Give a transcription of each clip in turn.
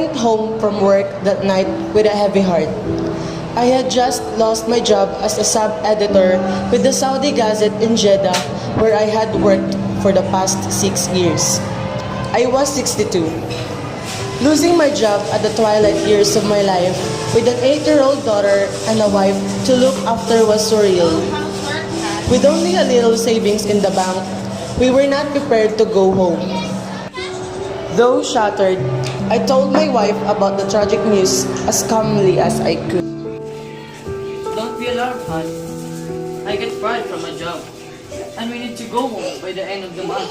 went home from work that night with a heavy heart. I had just lost my job as a sub-editor with the Saudi Gazette in Jeddah, where I had worked for the past 6 years. I was 62. Losing my job at the twilight years of my life with an 8-year-old daughter and a wife to look after was surreal. With only a little savings in the bank, we were not prepared to go home. Though shattered, I told my wife about the tragic news as calmly as I could. Don't be alarmed, hon. I get fired from my job, and we need to go home by the end of the month.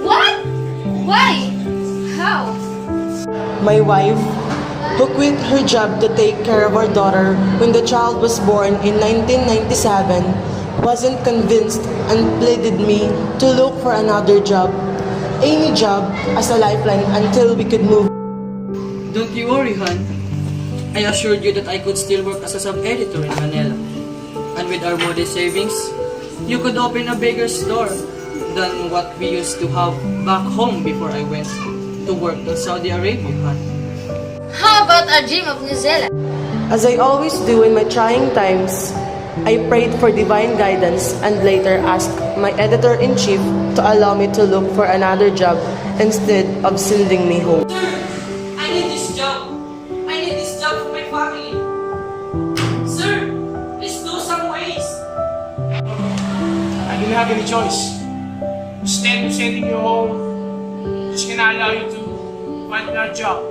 What? Why? How? My wife, who quit her job to take care of our daughter when the child was born in 1997, wasn't convinced and pleaded me to look for another job, any job as a lifeline until we could move. Don't you worry, hon. I assured you that I could still work as a sub-editor in Manila. And with our modest savings, you could open a bigger store than what we used to have back home before I went to work in Saudi Arabia, hon. How about a dream of New Zealand? As I always do in my trying times, I prayed for divine guidance and later asked my editor-in-chief to allow me to look for another job instead of sending me home. Sir, I need this job. I need this job for my family. Sir, please do some ways. I didn't have any choice. Instead of sending you home, just gonna allow you to find another job.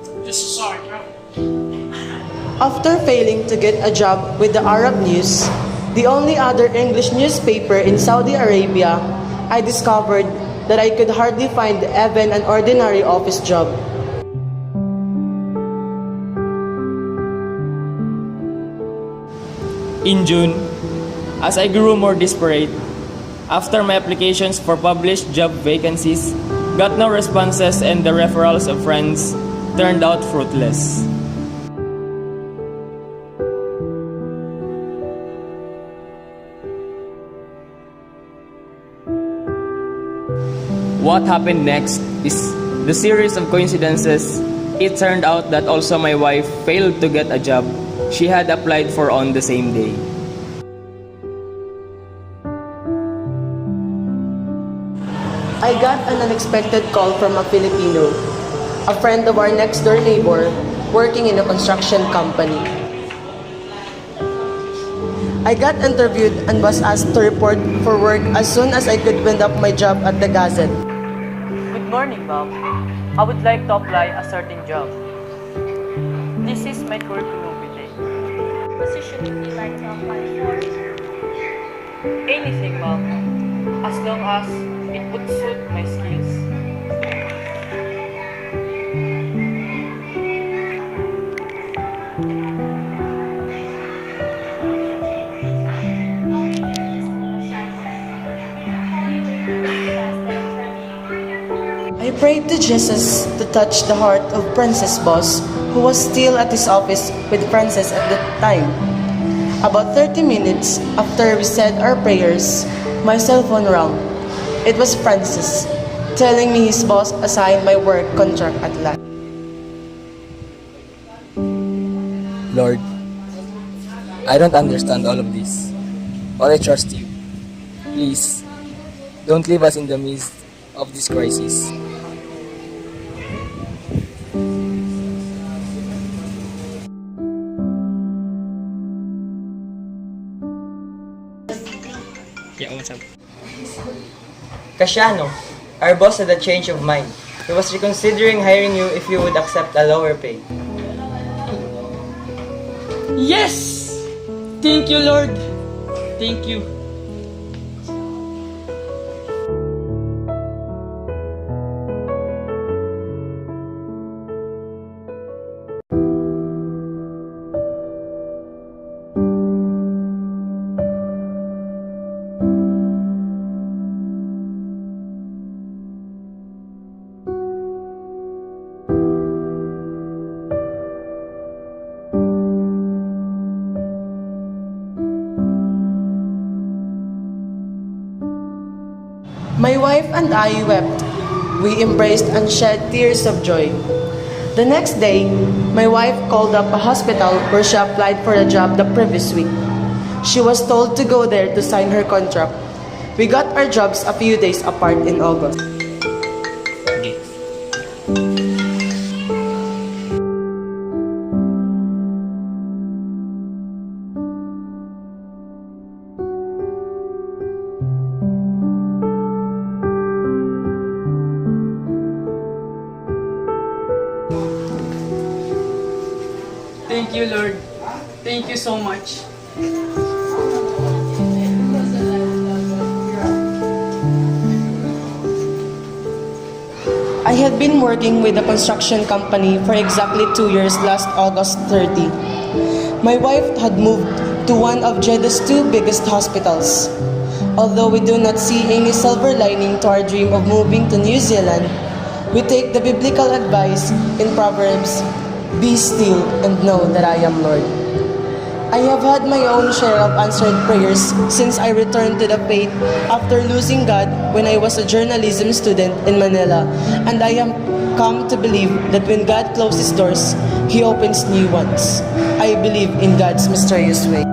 I'm just so sorry, bro. After failing to get a job with the Arab News, the only other English newspaper in Saudi Arabia, I discovered that I could hardly find even an ordinary office job. In June, as I grew more desperate, after my applications for published job vacancies got no responses and the referrals of friends turned out fruitless. What happened next is the series of coincidences. It turned out that also my wife failed to get a job she had applied for on the same day. I got an unexpected call from a Filipino, a friend of our next-door neighbor, working in a construction company. I got interviewed and was asked to report for work as soon as I could wind up my job at the Gazette. Good morning, ma'am. I would like to apply a certain job. This is my curriculum vitae. Position would you like to apply for? Anything, ma'am. As long as it would suit my skills. I prayed to Jesus to touch the heart of Princess Boss, who was still at his office with Frances at that time. About 30 minutes after we said our prayers, my cell phone rang. It was Francis, telling me his boss assigned my work contract at last. Lord, I don't understand all of this, but I trust you. Please, don't leave us in the midst of this crisis. Yeah, what's up? Casiano, our boss had a change of mind. He was reconsidering hiring you if you would accept a lower pay. Yes! Thank you, Lord. Thank you. My wife and I wept. We embraced and shed tears of joy. The next day, my wife called up a hospital where she applied for a job the previous week. She was told to go there to sign her contract. We got our jobs a few days apart in August. Thank you, Lord. Thank you so much. I had been working with a construction company for exactly 2 years last August 30. My wife had moved to one of Jedah's 2 biggest hospitals. Although we do not see any silver lining to our dream of moving to New Zealand, we take the biblical advice in Proverbs, "Be still and know that I am Lord." I have had my own share of answered prayers since I returned to the faith after losing God when I was a journalism student in Manila, and I am come to believe that when God closes doors, He opens new ones. I believe in God's mysterious way.